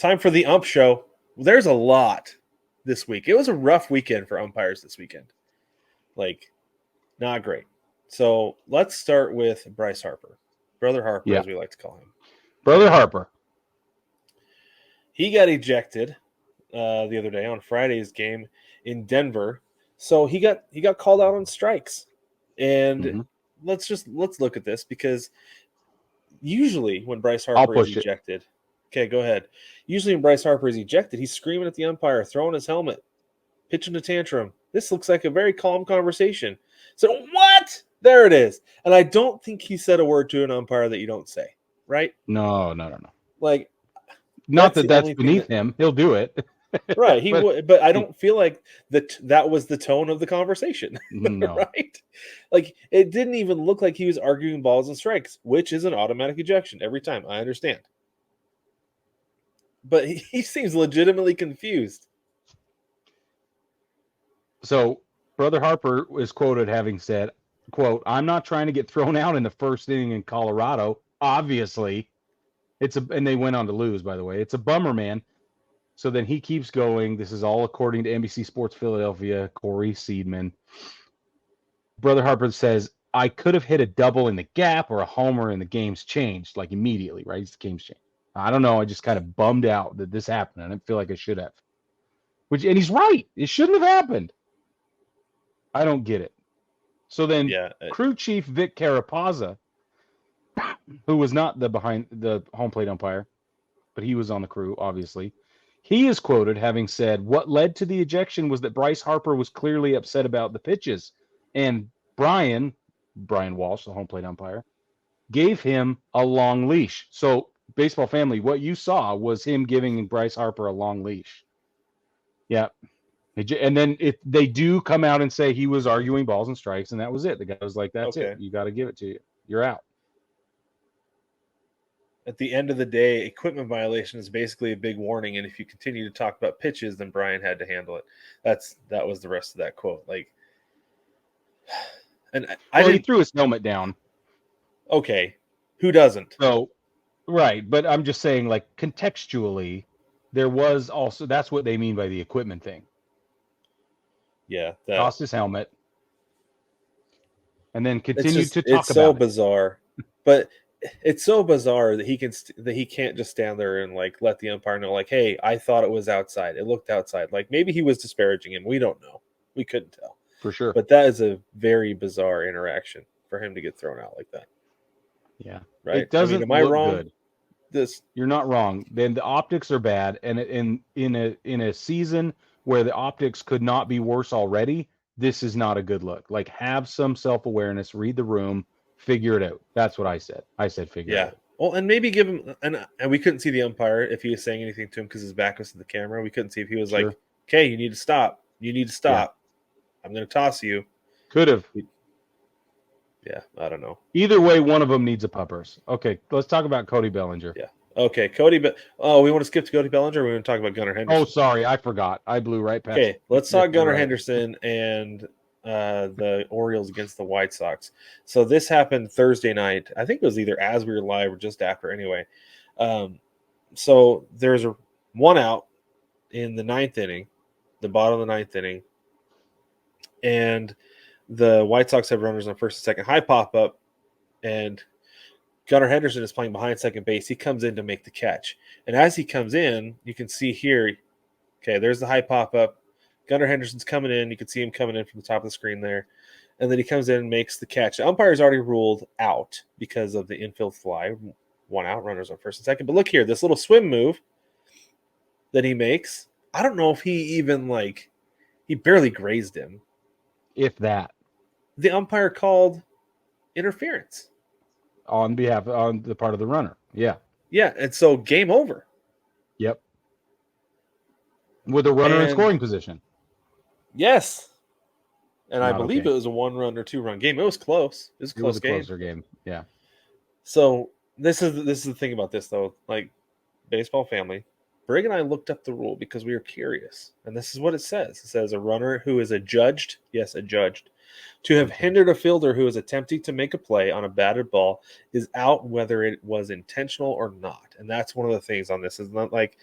Time for the ump show. There's a lot this week. It was a rough weekend for umpires this weekend. Like, not great. So let's start with Bryce Harper. Brother Harper, as we like to call him. Brother Harper. He got ejected the other day on Friday's game in Denver. So he got called out on strikes. And let's look at this, because usually when Bryce Harper is ejected, okay, go ahead. Usually when Bryce Harper is ejected, he's screaming at the umpire, throwing his helmet, pitching a tantrum. This looks like a very calm conversation. So what? There it is. And I don't think he said a word to an umpire that you don't say, right? No. Like, not that's beneath him. He'll do it. Right. He would, but I don't feel like that was the tone of the conversation. No. Right? Like, it didn't even look like he was arguing balls and strikes, which is an automatic ejection every time. I understand. But he seems legitimately confused. So, Brother Harper is quoted having said, quote, "I'm not trying to get thrown out in the first inning in Colorado. Obviously, and they went on to lose, by the way. It's a bummer, man." So then he keeps going. This is all according to NBC Sports Philadelphia, Corey Seidman. Brother Harper says, "I could have hit a double in the gap or a homer, and the game's changed, like immediately, right? The game's changed. I don't know. I just kind of bummed out that this happened. I didn't feel like I should have." And he's right. It shouldn't have happened. I don't get it. So then crew chief Vic Carapazza, who was not the home plate umpire, but he was on the crew, obviously. He is quoted having said, "What led to the ejection was that Bryce Harper was clearly upset about the pitches. And Brian Walsh, the home plate umpire, gave him a long leash." So, baseball family, what you saw was him giving Bryce Harper a long leash. Yeah. And then they do come out and say he was arguing balls and strikes, and that was it. The guy was like, "That's it. You got to give it to you. You're out." At the end of the day, equipment violation is basically a big warning, and if you continue to talk about pitches, then Brian had to handle it. That was the rest of that quote. Like, and he threw his helmet down. Okay, who doesn't? So, right, but I'm just saying, like, contextually, there was also, that's what they mean by the equipment thing. Yeah, lost his helmet, and then continued to talk about it. It's so bizarre, but it's so bizarre that he can't just stand there and like let the umpire know, like, "Hey, I thought it was outside. It looked outside." Like, maybe he was disparaging him. We don't know. We couldn't tell for sure. But that is a very bizarre interaction for him to get thrown out like that. Yeah, right. It doesn't. Am I wrong? Good. You're not wrong. Then the optics are bad, and in a season where the optics could not be worse already, this is not a good look. Like, have some self-awareness, read the room, figure it out. That's what I said. I said figure it out. Well, and maybe give him, and we couldn't see the umpire if he was saying anything to him because his back was to the camera. We couldn't see if he was like, "Okay, you need to stop. You need to stop. I'm going to toss you." Could have. Yeah, I don't know. Either way, one of them needs a puppers. Okay, let's talk about Cody Bellinger. Yeah. Okay, Cody. We want to skip to Cody Bellinger. Or we want to talk about Gunnar Henderson. Oh, sorry, I forgot. I blew right past. Okay, let's talk Gunnar Henderson and the Orioles against the White Sox. So this happened Thursday night. I think it was either as we were live or just after. Anyway, so there's one out in the ninth inning, the bottom of the ninth inning, and the White Sox have runners on first and second. High pop up, and Gunnar Henderson is playing behind second base. He comes in to make the catch. And as he comes in, you can see here, okay, there's the high pop up. Gunnar Henderson's coming in. You can see him coming in from the top of the screen there. And then he comes in and makes the catch. The umpire's already ruled out because of the infield fly. One out, runners on first and second. But look here, this little swim move that he makes, I don't know if he even, he barely grazed him. If that. The umpire called interference. On the part of the runner. Yeah. Yeah, and so game over. Yep. With a runner in scoring position. Yes. And I believe it was a 1-run or 2-run game. It was close. It was a close game. Closer game. Yeah. So this is the thing about this, though. Like, baseball family, Brig and I looked up the rule because we were curious. And this is what it says. It says a runner who is adjudged, To have hindered a fielder who is attempting to make a play on a batted ball is out whether it was intentional or not. And that's one of the things on this. Is not like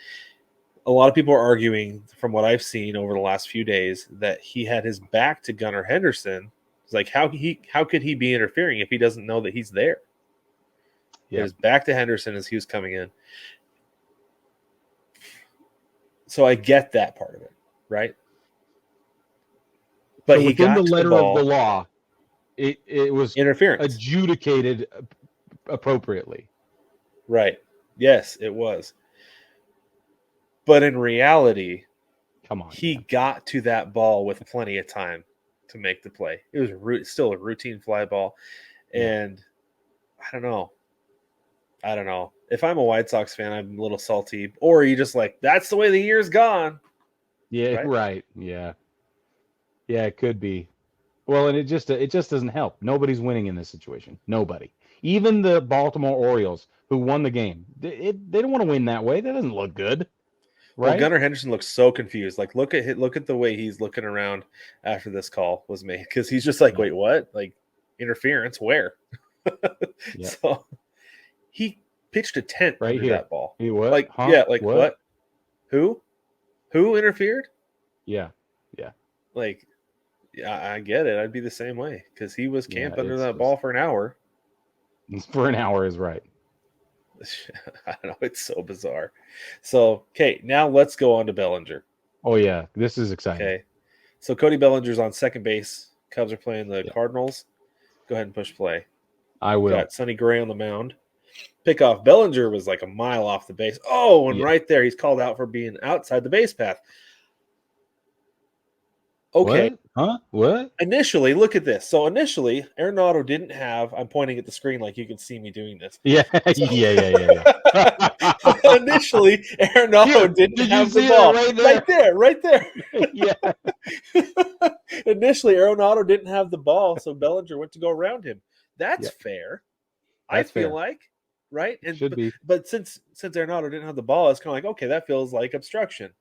a lot of people are arguing, from what I've seen over the last few days, that he had his back to Gunnar Henderson. It's like how could he be interfering if he doesn't know that he's there? He had his back to Henderson as he was coming in. So I get that part of it, right? But so he within got the to letter the ball, of the law, it was interference. adjudicated appropriately. Right. Yes, it was. But in reality, come on, he got to that ball with plenty of time to make the play. It was still a routine fly ball. And I don't know. If I'm a White Sox fan, I'm a little salty. Or you just like, that's the way the year's gone. Yeah, right. Yeah. Yeah, it could be. Well, and it just doesn't help. Nobody's winning in this situation. Nobody. Even the Baltimore Orioles, who won the game, they don't want to win that way. That doesn't look good. Right? Well, Gunnar Henderson looks so confused. Like, look at the way he's looking around after this call was made, because he's just like, wait, what? Like, interference? Where? So he pitched a tent right under here. that ball. He what? Like, huh? Yeah, like what? Who interfered? Yeah. Like, yeah, I get it. I'd be the same way, because he was camped under that ball for an hour. For an hour is right. I don't know. It's so bizarre. So, okay, now let's go on to Bellinger. Oh, yeah. This is exciting. Okay. So, Cody Bellinger's on second base. Cubs are playing the Cardinals. Go ahead and push play. I will. Got Sonny Gray on the mound. Pickoff. Bellinger was like a mile off the base. Oh, and right there, he's called out for being outside the base path. Okay. What? Huh? What? Initially, look at this. So initially, Arenado didn't have. I'm pointing at the screen like you can see me doing this. Yeah, so, yeah. Initially, Arenado didn't have the ball. Right there. Yeah. Initially, Arenado didn't have the ball, so Bellinger went to go around him. That's fair. I feel like, right? And should be. But since Arenado didn't have the ball, it's kind of like, okay, that feels like obstruction.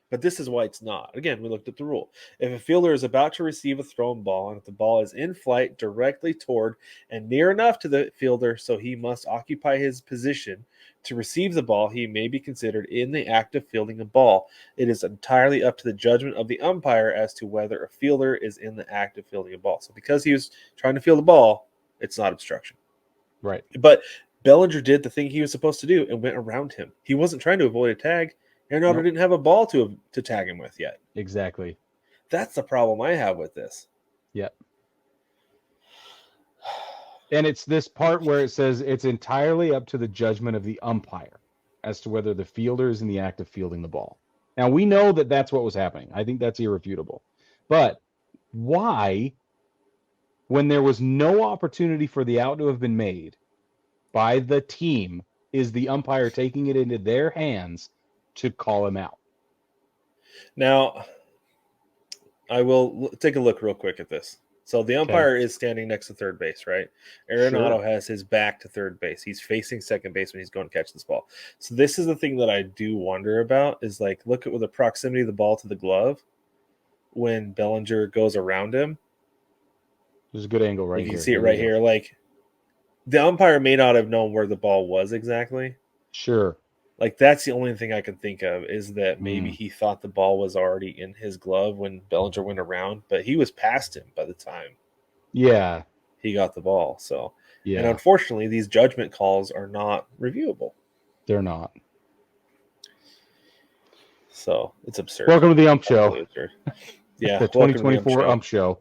But this is why it's not. Again, we looked at the rule. If a fielder is about to receive a thrown ball, and if the ball is in flight directly toward and near enough to the fielder so he must occupy his position to receive the ball, he may be considered in the act of fielding a ball. It is entirely up to the judgment of the umpire as to whether a fielder is in the act of fielding a ball. So because he was trying to field the ball, it's not obstruction. Right. But Bellinger did the thing he was supposed to do and went around him. He wasn't trying to avoid a tag. Arenado didn't have a ball to tag him with yet. Exactly. That's the problem I have with this. Yep. And it's this part where it says it's entirely up to the judgment of the umpire as to whether the fielder is in the act of fielding the ball. Now, we know that that's what was happening. I think that's irrefutable. But why, when there was no opportunity for the out to have been made by the team, is the umpire taking it into their hands to call him out? Now, I will take a look real quick at this. So the umpire is standing next to third base, right? Arenado has his back to third base. He's facing second base when he's going to catch this ball. So this is the thing that I do wonder about is, like, look at the proximity of the ball to the glove when Bellinger goes around him. There's a good angle right here. You can see it right here. Like, the umpire may not have known where the ball was exactly. Sure. Like, that's the only thing I can think of, is that maybe he thought the ball was already in his glove when Bellinger went around, but he was past him by the time he got the ball. So, and unfortunately, these judgment calls are not reviewable. They're not. So, it's absurd. Welcome to the Ump Show. Yeah, the 2024 Ump Show.